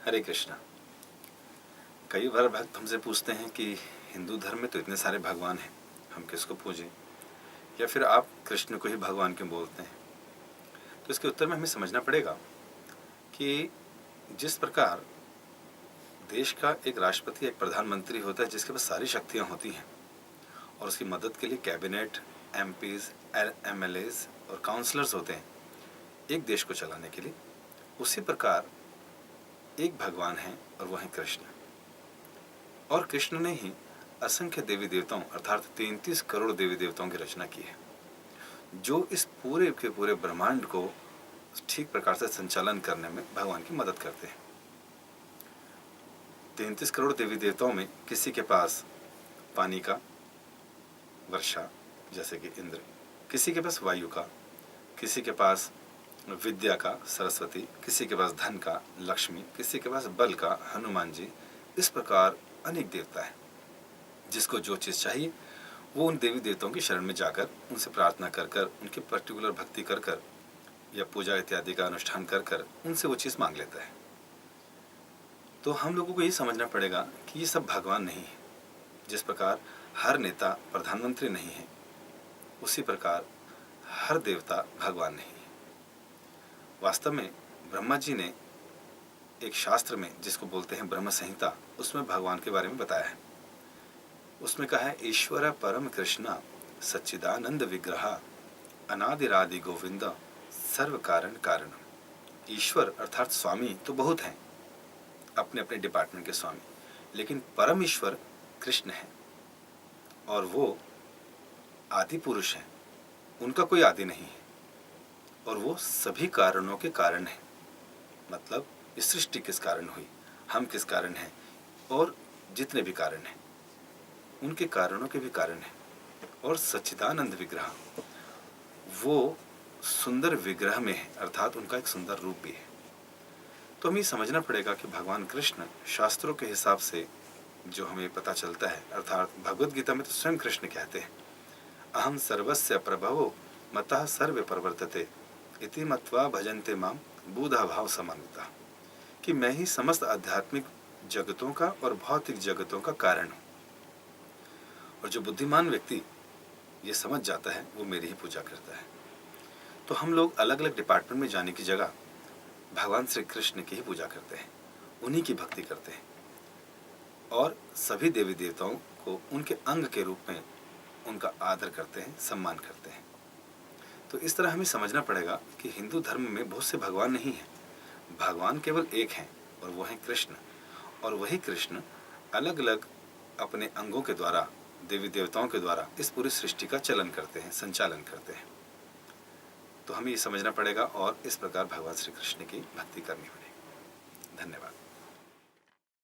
हरे कृष्णा। कई बार भक्त हमसे पूछते हैं कि हिंदू धर्म में तो इतने सारे भगवान हैं, हम किसको पूजें, या फिर आप कृष्ण को ही भगवान क्यों बोलते हैं। तो इसके उत्तर में हमें समझना पड़ेगा कि जिस प्रकार देश का एक राष्ट्रपति, एक प्रधानमंत्री होता है जिसके पास सारी शक्तियाँ होती हैं और उसकी मदद के लिए कैबिनेट, एमपीज, एमएलएज और काउंसलर्स होते हैं एक देश को चलाने के लिए, उसी प्रकार एक भगवान है और वह है कृष्ण। और कृष्ण ने ही असंख्य देवी देवताओं अर्थात 33 करोड़ देवी देवताओं की रचना की है, जो इस पूरे के पूरे ब्रह्मांड को ठीक प्रकार से संचालन करने में भगवान की मदद करते हैं। 33 करोड़ देवी देवताओं में किसी के पास पानी का, वर्षा जैसे कि इंद्र, किसी के पास वायु का, किसी के पास विद्या का, सरस्वती, किसी के पास धन का, लक्ष्मी, किसी के पास बल का, हनुमान जी। इस प्रकार अनेक देवता हैं। जिसको जो चीज़ चाहिए वो उन देवी देवताओं की शरण में जाकर उनसे प्रार्थना कर कर, उनकी पर्टिकुलर भक्ति कर कर या पूजा इत्यादि का अनुष्ठान कर कर उनसे वो चीज़ मांग लेता है। तो हम लोगों को ये समझना पड़ेगा कि ये सब भगवान नहीं है। जिस प्रकार हर नेता प्रधानमंत्री नहीं है, उसी प्रकार हर देवता भगवान नहीं है। वास्तव में ब्रह्मा जी ने एक शास्त्र में, जिसको बोलते हैं ब्रह्म संहिता, उसमें भगवान के बारे में बताया है। उसमें कहा है, ईश्वर परम कृष्ण सच्चिदानंद विग्रह अनादिरादि गोविंद सर्व कारण कारण। ईश्वर अर्थात स्वामी तो बहुत हैं, अपने अपने डिपार्टमेंट के स्वामी, लेकिन परम ईश्वर कृष्ण है और वो आदि पुरुष हैं। उनका कोई आदि नहीं है और वो सभी कारणों के कारण है। मतलब इस सृष्टि किस कारण हुई, हम किस कारण हैं, और जितने भी कारण हैं उनके कारणों के भी कारण हैं। और सच्चिदानंद विग्रह, वो सुंदर विग्रह में है, अर्थात उनका एक सुंदर रूप भी है। तो हमें समझना पड़ेगा कि भगवान कृष्ण शास्त्रों के हिसाब से जो हमें पता चलता है, अर्थात भगवद गीता में तो स्वयं कृष्ण कहते हैं, अहम सर्वस्य प्रभवो मतः सर्वे प्रवर्तते इति मत्वा भजन्ते माम बुधा भाव समान्विता, कि मैं ही समस्त आध्यात्मिक जगतों का और भौतिक जगतों का कारण हूँ। और जो बुद्धिमान व्यक्ति ये समझ जाता है वो मेरी ही पूजा करता है। तो हम लोग अलग अलग डिपार्टमेंट में जाने की जगह भगवान श्री कृष्ण की ही पूजा करते हैं, उन्हीं की भक्ति करते हैं और सभी देवी देवताओं को उनके अंग के रूप में उनका आदर करते हैं, सम्मान करते हैं। तो इस तरह हमें समझना पड़ेगा कि हिंदू धर्म में बहुत से भगवान नहीं हैं, भगवान केवल एक हैं और वो है कृष्ण। और वही कृष्ण अलग अलग अपने अंगों के द्वारा, देवी देवताओं के द्वारा इस पूरी सृष्टि का चलन करते हैं, संचालन करते हैं। तो हमें ये समझना पड़ेगा और इस प्रकार भगवान श्री कृष्ण की भक्ति करनी पड़ेगी। धन्यवाद।